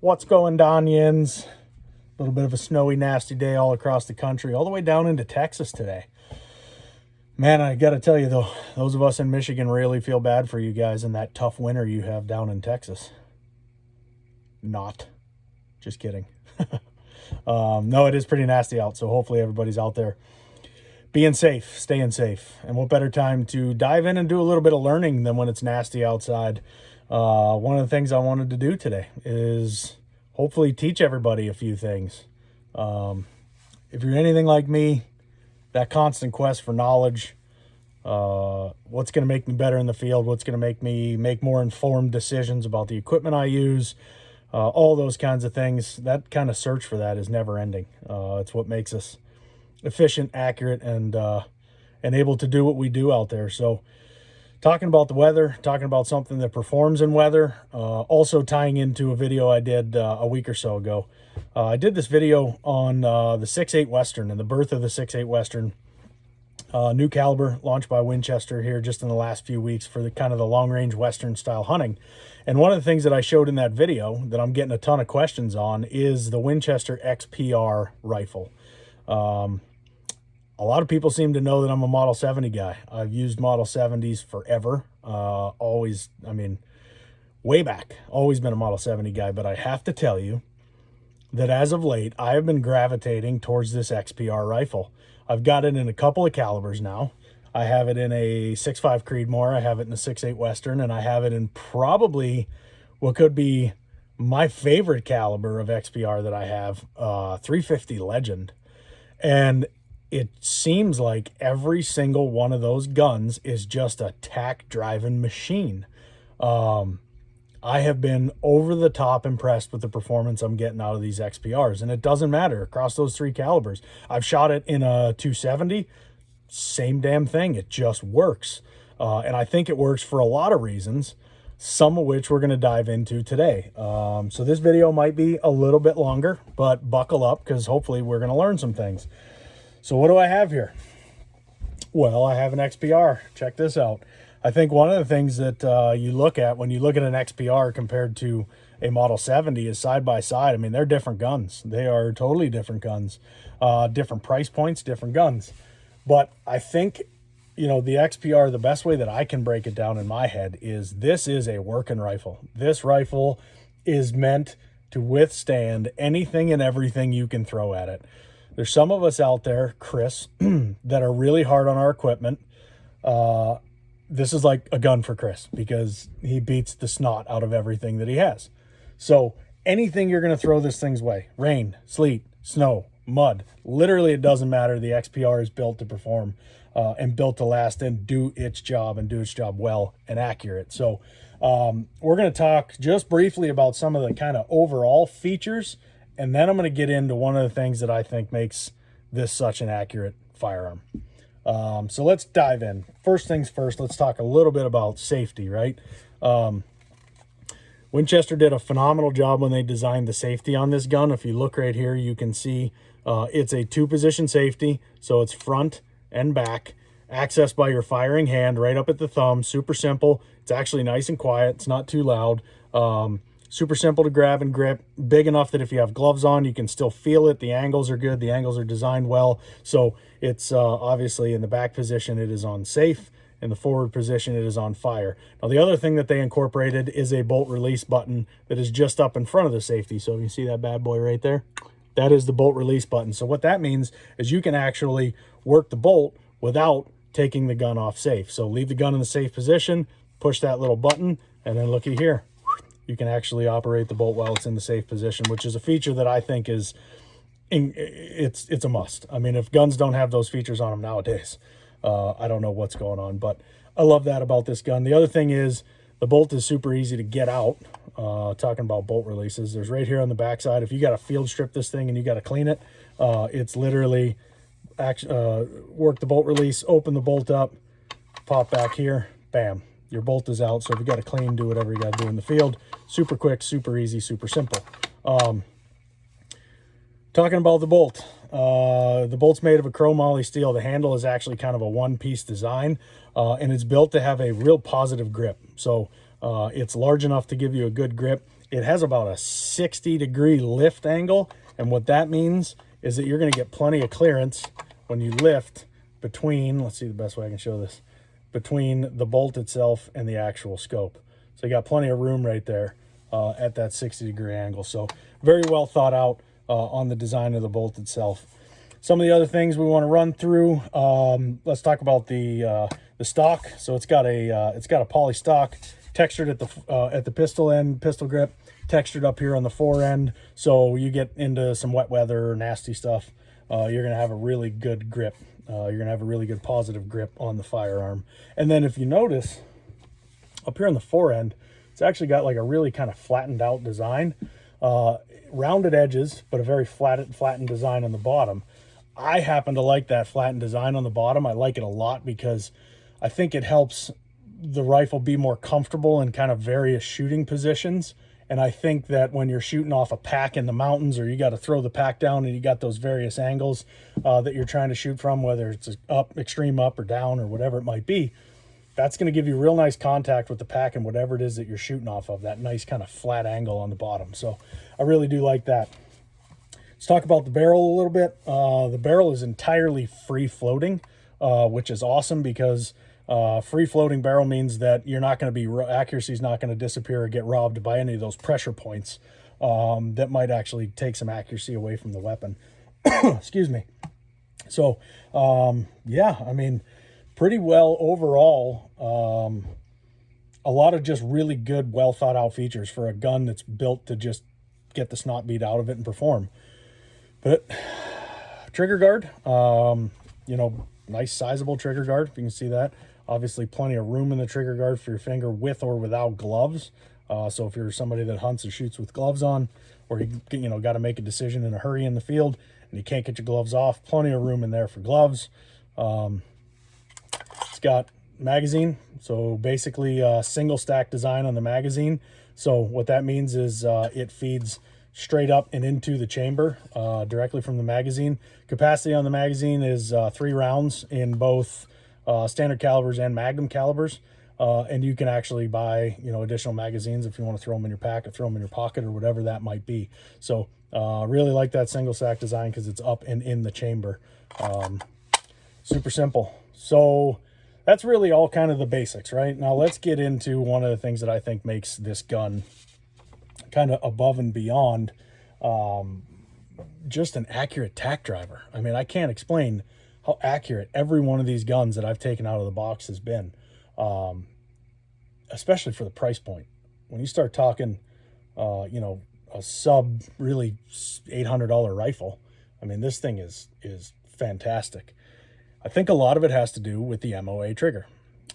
What's going on, Yins? A little bit of a snowy, nasty day all across the country, all the way down into Texas today. Man, I got to tell you, though, those of us in Michigan really feel bad for you guys in that tough winter you have down in Texas. Not. Just kidding. No, it is pretty nasty out, so hopefully everybody's out there being safe, staying safe. And what better time to dive in and do a little bit of learning than when it's nasty outside. One of the things I wanted to do today is hopefully teach everybody a few things. If you're anything like me, that constant quest for knowledge, what's going to make me better in the field, what's going to make me make more informed decisions about the equipment I use, all those kinds of things, that kind of search for that is never ending. It's what makes us efficient, accurate, and able to do what we do out there. So talking about the weather, talking about something that performs in weather, also tying into a video I did a week or so ago. I did this video on the 6.8 Western and the birth of the 6.8 Western, new caliber launched by Winchester here just in the last few weeks for the kind of the long-range Western style hunting. And one of the things that I showed in that video that I'm getting a ton of questions on is the Winchester XPR rifle. A lot of people seem to know that I'm a Model 70 guy. I've used Model 70s forever. Always, I mean, way back, always been a Model 70 guy. But I have to tell you that as of late, I have been gravitating towards this XPR rifle. I've got it in a couple of calibers now. I have it in a 6.5 Creedmoor. I have it in a 6.8 Western. And I have it in probably what could be my favorite caliber of XPR that I have, 350 Legend. And it seems like every single one of those guns is just a tack-driving machine. I have been over the top impressed with the performance I'm getting out of these XPRs, and it doesn't matter across those three calibers. I've shot it in a 270, same damn thing. It just works. And I think it works for a lot of reasons, some of which we're going to dive into today. So this video might be a little bit longer, but buckle up because hopefully we're going to learn some things. So what do I have here? Well, I have an XPR. Check this out. I think one of the things that you look at when you look at an XPR compared to a Model 70 is side by side. I mean, they're different guns. They are totally different guns, different price points, different guns. But I think, you know, the XPR, the best way that I can break it down in my head is this is a working rifle. This rifle is meant to withstand anything and everything you can throw at it. There's some of us out there, Chris, that are really hard on our equipment. This is like a gun for Chris because he beats the snot out of everything that he has. So anything you're going to throw this thing's way, rain, sleet, snow, mud, literally it doesn't matter. The XPR is built to perform and built to last and do its job and do its job well and accurate. So we're going to talk just briefly about some of the kind of overall features. And then I'm going to get into one of the things that I think makes this such an accurate firearm. So let's dive in. First things first, let's talk a little bit about safety, right? Winchester did a phenomenal job when they designed the safety on this gun. If you look right here, you can see it's a two-position safety. So it's front and back, accessed by your firing hand right up at the thumb. Super simple. It's actually nice and quiet. It's not too loud. Super simple to grab and grip, big enough that if you have gloves on, you can still feel it. The angles are good. The angles are designed well. So it's obviously in the back position, it is on safe. In the forward position, it is on fire. Now, the other thing that they incorporated is a bolt release button that is just up in front of the safety. So you see that bad boy right there? That is the bolt release button. So what that means is you can actually work the bolt without taking the gun off safe. So leave the gun in the safe position, push that little button, and then looky here. You can actually operate the bolt while it's in the safe position, which is a feature that I think is, it's a must. I mean, if guns don't have those features on them nowadays, I don't know what's going on, but I love that about this gun. The other thing is the bolt is super easy to get out. Talking about bolt releases, there's right here on the backside. If you got to field strip this thing and you got to clean it, it's literally work the bolt release, open the bolt up, pop back here, bam. Your bolt is out. So if you got to clean, do whatever you got to do in the field. Super quick, super easy, super simple. Talking about the bolt. The bolt's made of a chromoly steel. The handle is actually kind of a one-piece design, and it's built to have a real positive grip. So it's large enough to give you a good grip. it has about a 60-degree lift angle. And what that means is that you're going to get plenty of clearance when you lift between, let's see the best way I can show this, between the bolt itself and the actual scope. So you got plenty of room right there at that 60-degree angle. So very well thought out on the design of the bolt itself. Some of the other things we want to run through, let's talk about the stock. So it's got a poly stock, textured at the pistol end, pistol grip, textured up here on the fore end. So you get into some wet weather or nasty stuff, you're going to have a really good grip. You're going to have a really good positive grip on the firearm. And then if you notice, up here on the fore end, it's actually got like a really kind of flattened out design. Rounded edges, but a very flattened design on the bottom. I happen to like that flattened design on the bottom. I like it a lot because I think it helps the rifle be more comfortable in kind of various shooting positions. And I think that when you're shooting off a pack in the mountains, or you got to throw the pack down and you got those various angles that you're trying to shoot from, whether it's up, extreme up or down or whatever it might be, that's going to give you real nice contact with the pack and whatever it is that you're shooting off of, that nice kind of flat angle on the bottom. So I really do like that. Let's talk about the barrel a little bit. The barrel is entirely free floating, which is awesome because free floating barrel means that you're not going to be, accuracy is not going to disappear or get robbed by any of those pressure points that might actually take some accuracy away from the weapon. Excuse me. So yeah, I mean, pretty well overall. A lot of just really good, well thought out features for a gun that's built to just get the snot beat out of it and perform. But trigger guard, you know, nice sizable trigger guard, if you can see that. Obviously plenty of room in the trigger guard for your finger with or without gloves. So if you're somebody that hunts or shoots with gloves on, or you know, got to make a decision in a hurry in the field and you can't get your gloves off, plenty of room in there for gloves. It's got magazine, so basically a single stack design on the magazine. So what that means is it feeds straight up and into the chamber directly from the magazine. Capacity on the magazine is 3 rounds in both standard calibers and magnum calibers, and you can actually buy, you know, additional magazines if you want to throw them in your pack or throw them in your pocket or whatever that might be. So really like that single stack design because it's up and in the chamber. Super simple. So that's really all kind of the basics, right? Now let's get into one of the things that I think makes this gun kind of above and beyond just an accurate tack driver. I mean, I can't explain how accurate every one of these guns that I've taken out of the box has been, especially for the price point. When you start talking, you know, a sub really $800 rifle, I mean, this thing is fantastic. I think a lot of it has to do with the MOA trigger.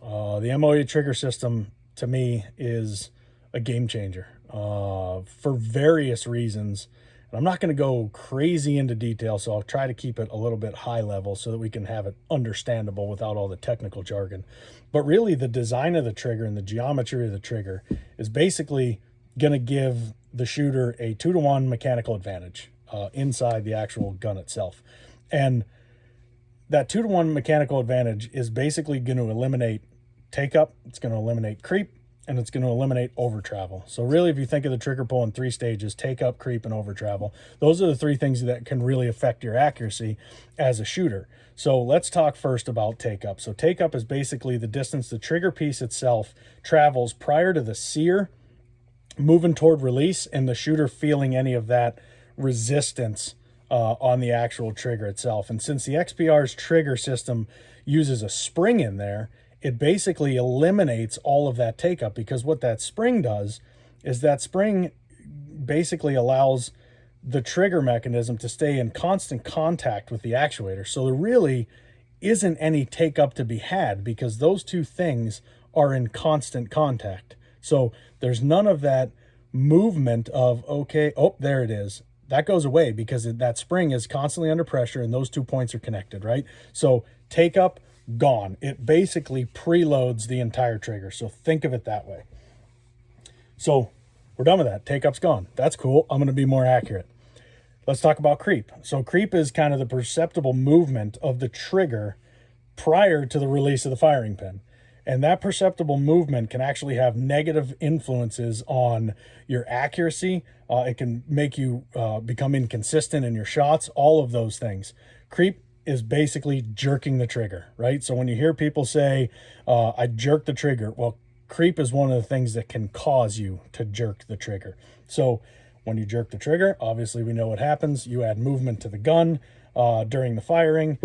The MOA trigger system, to me, is a game changer for various reasons. And I'm not going to go crazy into detail, so I'll try to keep it a little bit high level so that we can have it understandable without all the technical jargon. But really, the design of the trigger and the geometry of the trigger is basically going to give the shooter a 2-to-1 mechanical advantage inside the actual gun itself. And that 2-to-1 mechanical advantage is basically going to eliminate take up, it's going to eliminate creep, and it's going to eliminate over travel. So really, if you think of the trigger pull in 3 stages, take up, creep, and over travel, those are the 3 things that can really affect your accuracy as a shooter. So let's talk first about take up. So take up is basically the distance the trigger piece itself travels prior to the sear, moving toward release, and the shooter feeling any of that resistance on the actual trigger itself. And since the XPR's trigger system uses a spring in there, it basically eliminates all of that take up, because what that spring does is that spring basically allows the trigger mechanism to stay in constant contact with the actuator. So there really isn't any take up to be had because those 2 things are in constant contact. So there's none of that movement of, okay, oh, there it is. That goes away because that spring is constantly under pressure and those 2 points are connected, right? So take up, gone. It basically preloads the entire trigger. So think of it that way. So we're done with that. Take up's gone. That's cool. I'm going to be more accurate. Let's talk about creep. So creep is kind of the perceptible movement of the trigger prior to the release of the firing pin. And that perceptible movement can actually have negative influences on your accuracy. It can make you become inconsistent in your shots, all of those things. Creep is basically jerking the trigger, right? So when you hear people say, I jerk the trigger, well, creep is one of the things that can cause you to jerk the trigger. So when you jerk the trigger, obviously we know what happens. You add movement to the gun during the firing.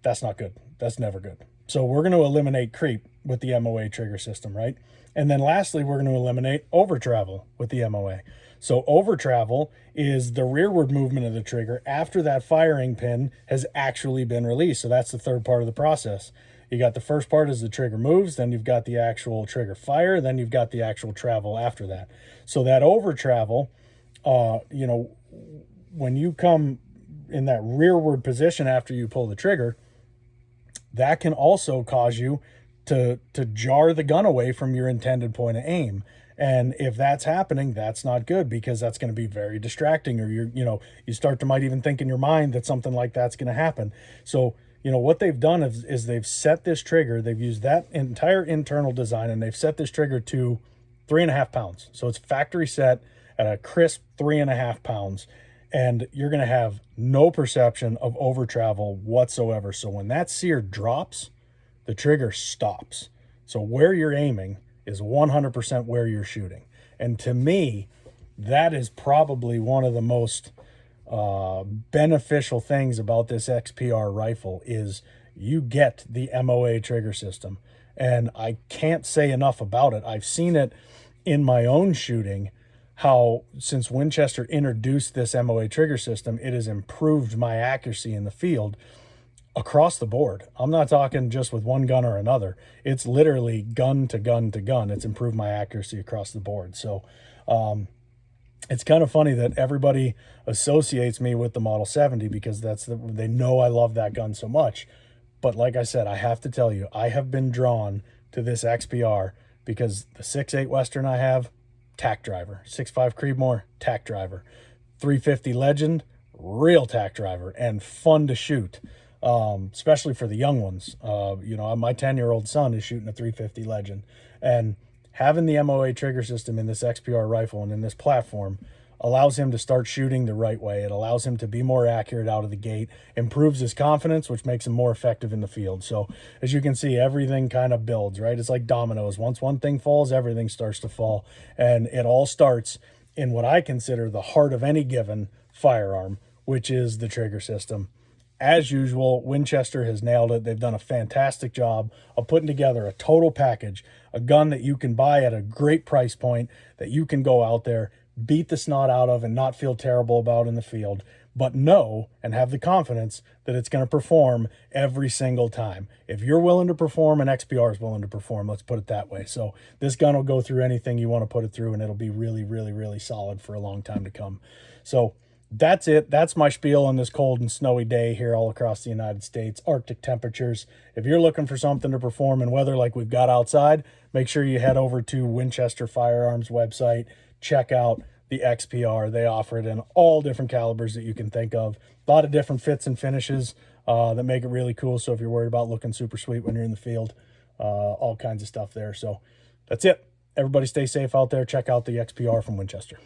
That's not good. That's never good. So we're going to eliminate creep with the MOA trigger system, right? And then lastly, we're going to eliminate over travel with the MOA. So over travel is the rearward movement of the trigger after that firing pin has actually been released. So that's the third part of the process. You got the first part is the trigger moves, then you've got the actual trigger fire, then you've got the actual travel after that. So that over travel, you know, when you come in that rearward position after you pull the trigger, that can also cause you to jar the gun away from your intended point of aim. And if that's happening, that's not good, because that's going to be very distracting, or you start to might even think in your mind that something like that's going to happen. So, what they've done is they've set this trigger, they've used that entire internal design, and they've set this trigger to 3.5 pounds. So it's factory set at a crisp 3.5 pounds. And you're going to have no perception of over travel whatsoever. So when that sear drops, the trigger stops. So where you're aiming is 100% where you're shooting. And to me, that is probably one of the most beneficial things about this XPR rifle is you get the MOA trigger system. And I can't say enough about it. I've seen it in my own shooting, how since Winchester introduced this MOA trigger system, it has improved my accuracy in the field across the board. I'm not talking just with one gun or another. It's literally gun to gun to gun. It's improved my accuracy across the board. So it's kind of funny that everybody associates me with the Model 70 because they know I love that gun so much. But like I said, I have to tell you, I have been drawn to this XPR because the 6.8 Western I have, tack driver. 6.5 Creedmoor, tack driver. 350 Legend, real tack driver and fun to shoot, especially for the young ones. My 10-year-old son is shooting a 350 Legend, and having the MOA trigger system in this XPR rifle and in this platform allows him to start shooting the right way. It allows him to be more accurate out of the gate, improves his confidence, which makes him more effective in the field. So as you can see, everything kind of builds, right? It's like dominoes. Once one thing falls, everything starts to fall. And it all starts in what I consider the heart of any given firearm, which is the trigger system. As usual, Winchester has nailed it. They've done a fantastic job of putting together a total package, a gun that you can buy at a great price point, that you can go out there, beat the snot out of and not feel terrible about in the field, but know and have the confidence that it's going to perform every single time. If you're willing to perform, and XPR is willing to perform, let's put it that way. So this gun will go through anything you want to put it through, and it'll be really, really, really solid for a long time to come. So that's it. That's my spiel on this cold and snowy day here all across the United States. Arctic temperatures. If you're looking for something to perform in weather like we've got outside, make sure you head over to Winchester Firearms website. Check out the XPR. They offer it in all different calibers that you can think of. A lot of different fits and finishes that make it really cool. So if you're worried about looking super sweet when you're in the field, all kinds of stuff there. So that's it. Everybody stay safe out there. Check out the XPR from Winchester.